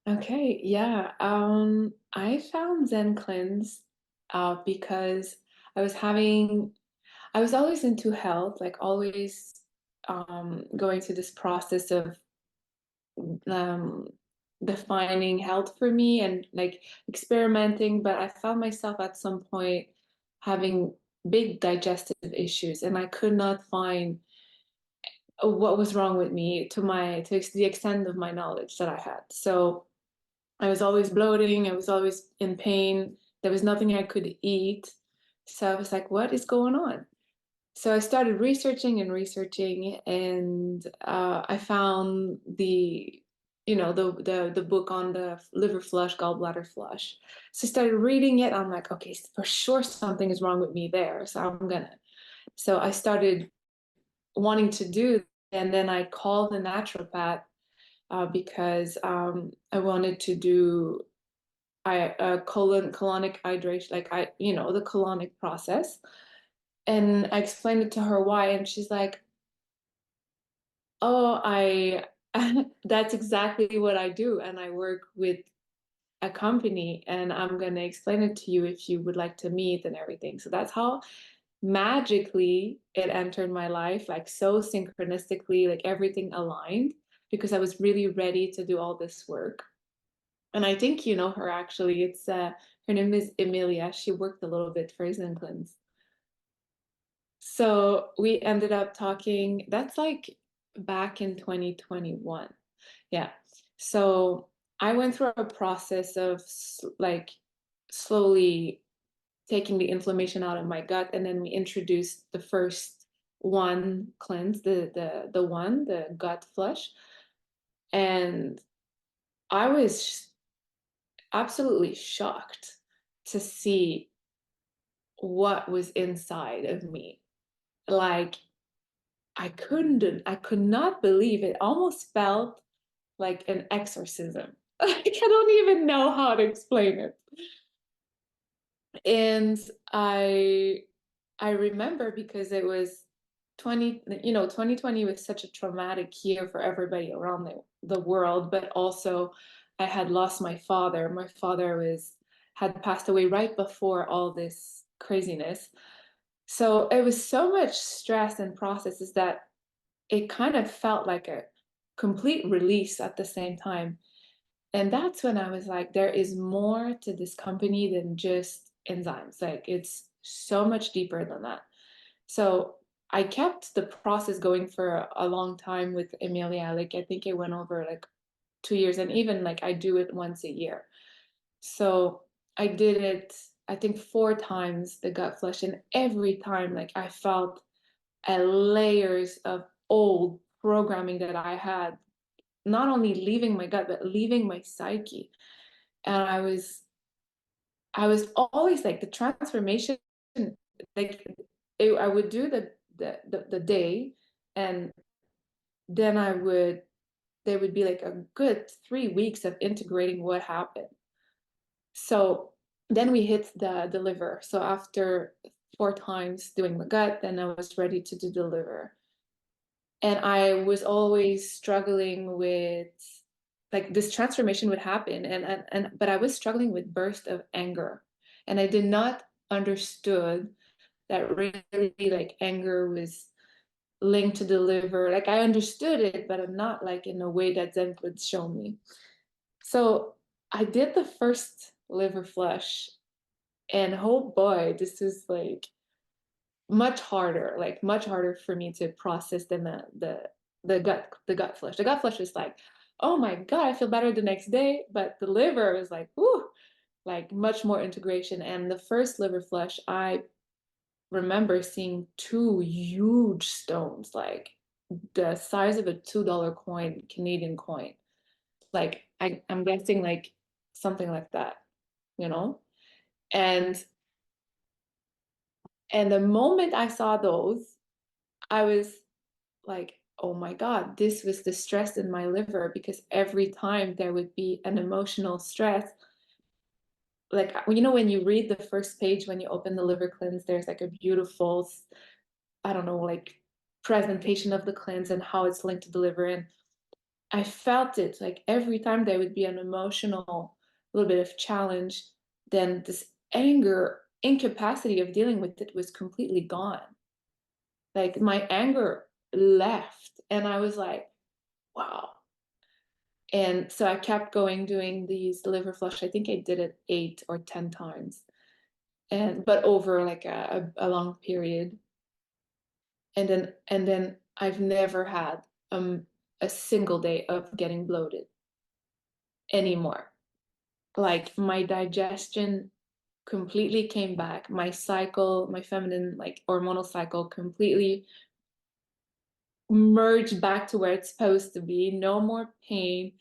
Okay, yeah. I found ZenCleanz because I was having, I was always into health, like always going through this process of um, defining health for me and like experimenting, but I found myself at some point having big digestive issues, and I could not find what was wrong with me to the extent of my knowledge that I had. So I was always bloating, I was always in pain. There was nothing I could eat. So I was like, what is going on? So I started researching and researching, and I found the book on the liver flush, gallbladder flush. So I started reading it. I'm like, okay, for sure something is wrong with me there. So I'm gonna. So I started wanting to do, and then I called the naturopath because I wanted to do colonic hydration, like the colonic process. And I explained it to her why, and she's like, "Oh, I that's exactly what I do, and I work with a company, and I'm gonna explain it to you if you would like to meet and everything." So that's how magically it entered my life, like so synchronistically, like everything aligned because I was really ready to do all this work. And I think you know her actually. It's her name is Emilia. She worked a little bit for ZenCleanz. So we ended up talking, that's like back in 2021. Yeah. So I went through a process of like slowly taking the inflammation out of my gut, and then we introduced the first one cleanse, the gut flush. And I was absolutely shocked to see what was inside of me. Like I could not believe it. Almost felt like an exorcism. Like, I don't even know how to explain it. And I I remember because it was 2020 was such a traumatic year for everybody around the world, but also I had lost my father. My father was had passed away right before all this craziness. So it was so much stress and processes that it kind of felt like a complete release at the same time. And that's when I was like, there is more to this company than just enzymes. Like it's so much deeper than that. So I kept the process going for a long time with Emilia. Like I think it went over like 2 years, and even like I do it once a year. So I did it, I think 4 times the gut flush, and every time like I felt layers of old programming that I had, not only leaving my gut, but leaving my psyche. And I was always like the transformation, like I would do the day, and then there would be like a good 3 weeks of integrating what happened. So then we hit the liver. So after 4 times doing the gut, then I was ready to do the liver. And I was always struggling with like this transformation would happen, and but I was struggling with burst of anger, and I did not understood that really like anger was linked to the liver. Like I understood it, but I'm not like in a way that Zen would show me. So I did the first liver flush, and oh boy, this is like much harder for me to process than the gut flush. The gut flush is like, oh my God, I feel better the next day. But the liver is like, ooh, like much more integration. And the first liver flush, I remember seeing two huge stones, like the size of a $2 coin, Canadian coin. Like I'm guessing like something like that, you know? And and the moment I saw those, I was like, oh my God, this was the stress in my liver, because every time there would be an emotional stress, like when you read the first page when you open the liver cleanse, there's like a beautiful, I don't know, like presentation of the cleanse and how it's linked to the liver. And I felt it like every time there would be an emotional little bit of challenge, then this anger, incapacity of dealing with it was completely gone. Like my anger left, and I was like, wow. And so I kept going doing these liver flush. I think I did it 8 or 10 times, and but over like a long period. And then I've never had a single day of getting bloated anymore. Like my digestion completely came back. My cycle, my feminine like hormonal cycle completely merged back to where it's supposed to be. No more pain.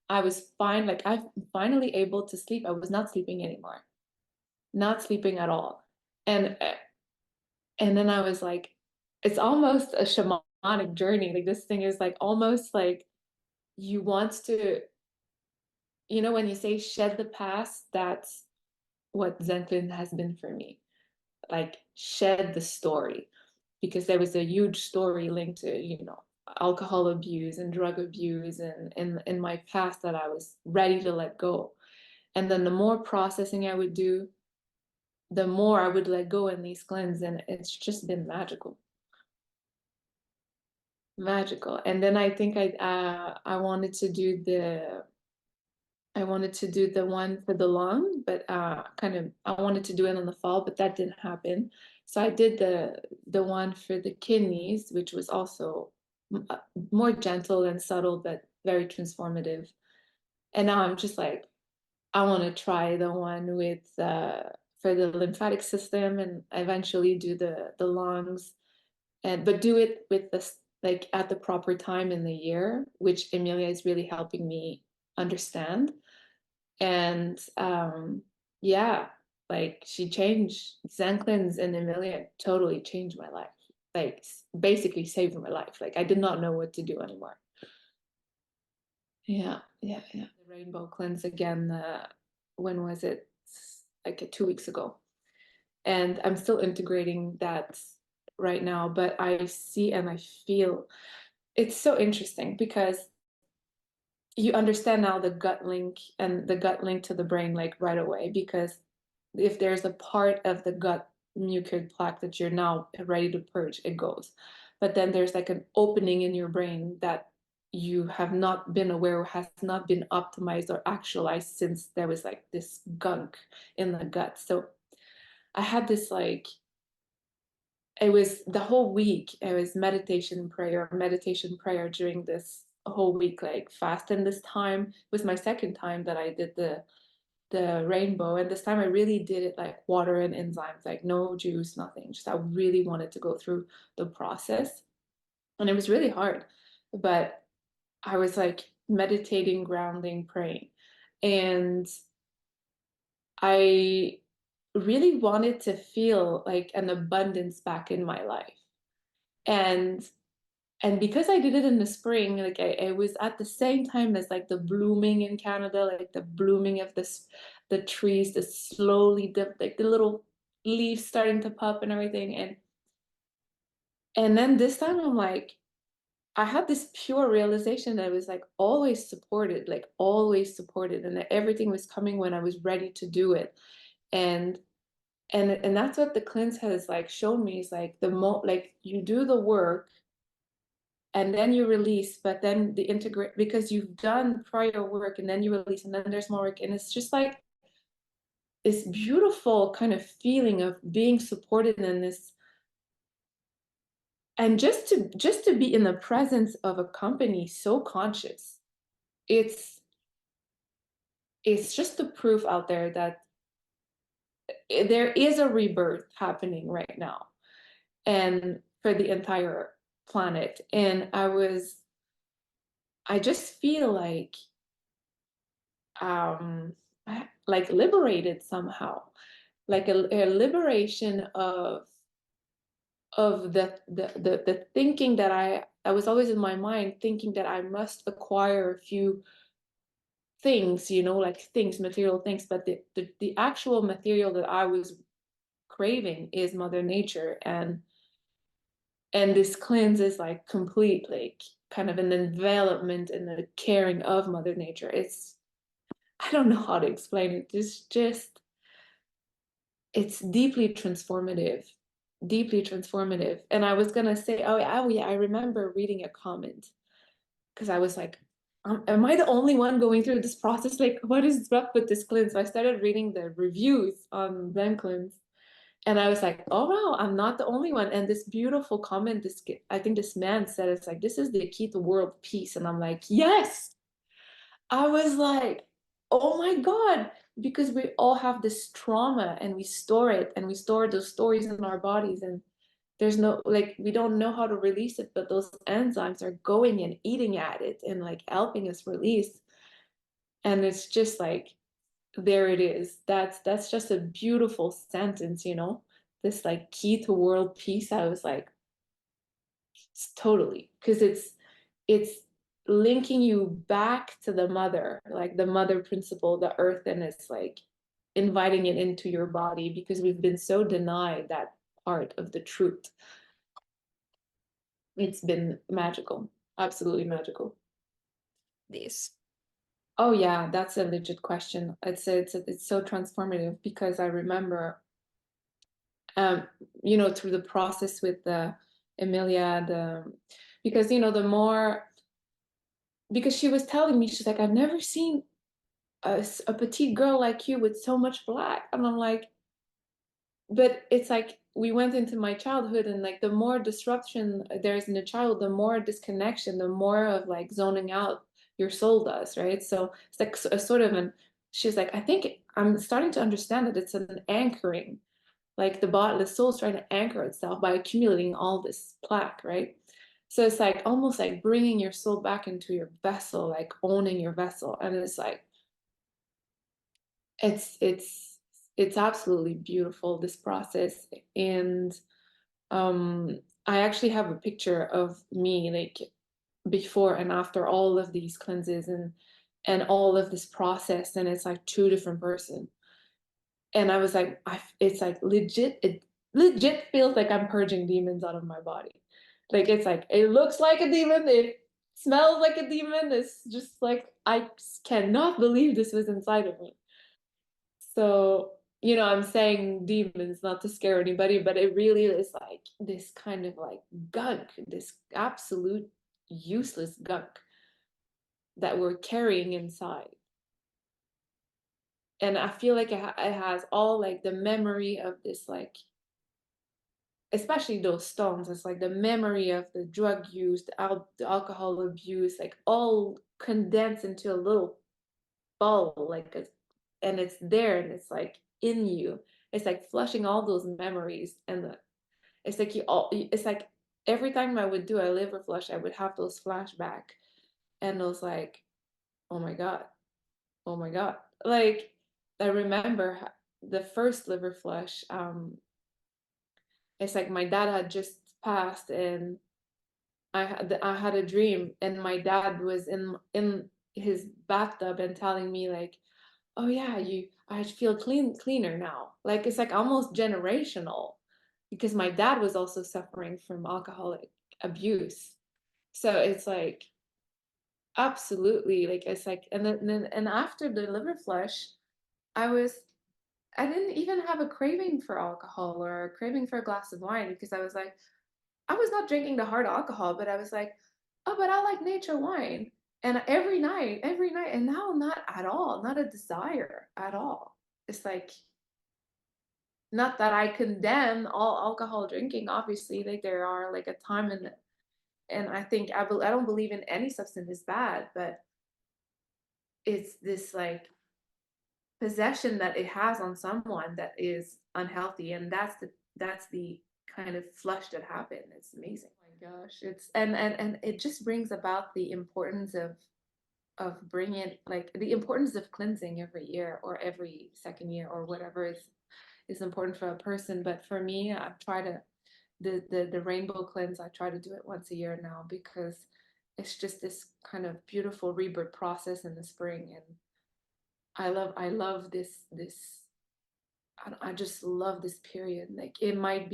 I was fine. Like I'm finally able to sleep. I was not sleeping anymore. Not sleeping at all. And then I was like, it's almost a shamanic journey. Like this thing is like almost like you want to, when you say shed the past, that's what ZenCleanz has been for me. Like shed the story, because there was a huge story linked to, alcohol abuse and drug abuse and in my past that I was ready to let go. And then the more processing I would do, the more I would let go in these cleanses, and it's just been magical. Magical. And then I think I wanted to do the one for the lung, but kind of I wanted to do it in the fall, but that didn't happen. So I did the one for the kidneys, which was also more gentle and subtle, but very transformative. And now I'm just like, I want to try the one with for the lymphatic system, and eventually do the lungs, and but do it with this like at the proper time in the year, which Emilia is really helping me understand. And yeah, like she changed ZenCleanz, and Emilia totally changed my life. Like basically saved my life. Like I did not know what to do anymore. Yeah, yeah, yeah. The rainbow cleanse again. When was it? Like 2 weeks ago. And I'm still integrating that right now, but I see and I feel it's so interesting because you understand now the gut link and the gut link to the brain like right away, because if there's a part of the gut mucoid plaque that you're now ready to purge, it goes. But then there's like an opening in your brain that you have not been aware or has not been optimized or actualized since there was like this gunk in the gut. So I had this like it was the whole week. It was meditation prayer during this whole week, like fast. And this time was my second time that I did the rainbow. And this time I really did it like water and enzymes, like no juice, nothing. Just I really wanted to go through the process. And it was really hard. But I was like meditating, grounding, praying. And I really wanted to feel like an abundance back in my life. And and because I did it in the spring, like it was at the same time as like the blooming in Canada, like the blooming of the trees, the slowly like the little leaves starting to pop and everything. And then this time I'm like, I had this pure realization that I was like always supported, and that everything was coming when I was ready to do it. And and that's what the cleanse has like shown me is like like you do the work and then you release, but then the integrate because you've done prior work and then you release and then there's more work. And it's just like this beautiful kind of feeling of being supported in this. And just to be in the presence of a company so conscious, it's it's just the proof out there that there is a rebirth happening right now and for the entire planet. And I just feel um like liberated somehow, like a liberation of the thinking that I was always in my mind thinking that I must acquire a few things, like things, material things, but the actual material that I was craving is Mother Nature. And this cleanse is like complete, like kind of an envelopment and the caring of Mother Nature. I don't know how to explain it. It's deeply transformative, deeply transformative. And I was gonna say, oh yeah, I remember reading a comment because I was like, am I the only one going through this process? Like, what is up with this cleanse? So I started reading the reviews on ZenCleanz, and I was like, oh wow, I'm not the only one. And this beautiful comment, I think this man said, it's like, this is the key to world peace. And I'm like, yes. I was like, oh my God, because we all have this trauma and we store it and we store those stories in our bodies. And there's no, like, we don't know how to release it, but those enzymes are going and eating at it and like helping us release. And it's just like, there it is. That's just a beautiful sentence, you know? This like key to world peace. I was like, it's totally, because it's linking you back to the mother, like the mother principle, the earth, and it's like inviting it into your body because we've been so denied that part of the truth. It's been magical, absolutely magical. This. Oh yeah, that's a legit question. It's so transformative because I remember, um, through the process with the Emilia, because the more, because she was telling me, she's like, I've never seen a petite girl like you with so much black. And I'm like, but it's like we went into my childhood, and like the more disruption there's in a child, the more disconnection, the more of like zoning out your soul does, right? So it's like a sort of an, she's like, I think I'm starting to understand that it's an anchoring, like the soul's trying to anchor itself by accumulating all this plaque, right? So it's like almost like bringing your soul back into your vessel, like owning your vessel. And it's like, it's it's it's absolutely beautiful, this process. And um I actually have a picture of me like before and after all of these cleanses and all of this process, and it's like two different person. And I was like, it's like legit, it legit feels like I'm purging demons out of my body. Like it's like it looks like a demon, it smells like a demon. It's just like I cannot believe this was inside of me. So, I'm saying demons not to scare anybody, but it really is like this kind of like gunk, this absolute useless gunk that we're carrying inside. And I feel like it has all like the memory of this, like, especially those stones. It's like the memory of the drug use, the alcohol abuse, like all condensed into a little ball, and it's there and it's like in you. It's like flushing all those memories, and it's like every time I would do a liver flush, I would have those flashback and those like, oh my God, oh my God. Like I remember the first liver flush. It's like my dad had just passed, and I had a dream, and my dad was in his bathtub and telling me like, oh yeah, I feel cleaner now. Like it's like almost generational because my dad was also suffering from alcoholic abuse. So it's like absolutely, like it's like, and after the liver flush, I was I didn't even have a craving for alcohol or a craving for a glass of wine because I was like, I was not drinking the hard alcohol, but I was like, oh, but I like nature wine. And every night, and now not at all, not a desire at all. It's like, not that I condemn all alcohol drinking, obviously, like there are like a time, and I think I don't believe in any substance is bad, but it's this like possession that it has on someone that is unhealthy, and that's the kind of flush that happened. It's amazing. Oh my gosh, it's and it just brings about the importance of bringing, like the importance of cleansing every year or every second year or whatever is important for a person. But for me, I try to the rainbow cleanse, I try to do it once a year now because it's just this kind of beautiful rebirth process in the spring. And I love this I just love this period. Like it might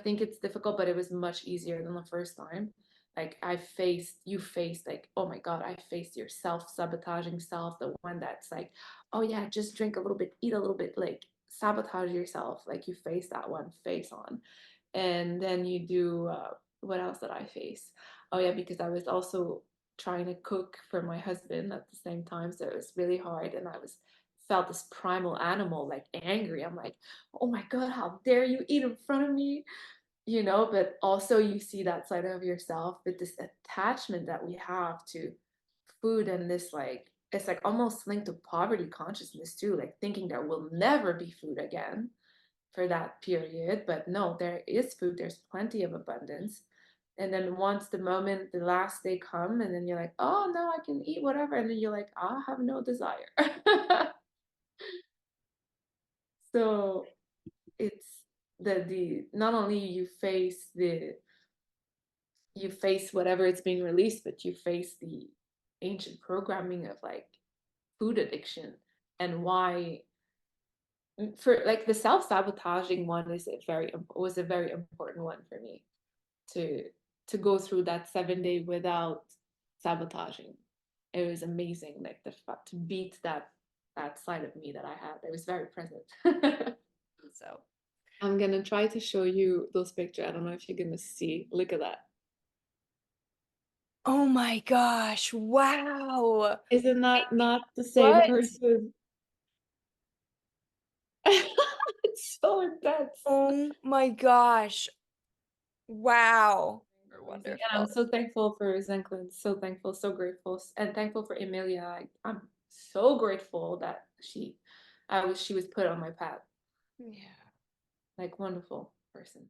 think it's difficult, but it was much easier than the first time. Like you faced like, oh my God, I faced your self-sabotaging self, the one that's like, oh yeah, just drink a little bit, eat a little bit, like sabotage yourself. Like you face that one face on. And then you do, what else did I face? Oh yeah, because I was also trying to cook for my husband at the same time. So it was really hard. And I was felt this primal animal, like angry. I'm like, oh my God, how dare you eat in front of me? But also you see that side of yourself, but this attachment that we have to food, and this like it's like almost linked to poverty consciousness too, like thinking there will never be food again for that period. But no, there is food, there's plenty of abundance. And then once the last day come, and then you're like, oh no, I can eat whatever, and then you're like, I have no desire. So it's the not only you face whatever it's being released, but you face the ancient programming of like food addiction, and why for like the self-sabotaging one was a very important one for me to go through that 7 day without sabotaging. It was amazing, like to beat that side of me that I had. It was very present. So, I'm gonna try to show you those pictures. I don't know if you're gonna see. Look at that. oh my gosh, wow. Isn't that not the same What? person? It's so intense. Oh my gosh. Wow. You're Amazing. And I'm wonderful. so thankful for ZenCleanz. So thankful, so grateful, and thankful for Emilia. I'm so grateful that she was put on my path. Yeah. Like wonderful person.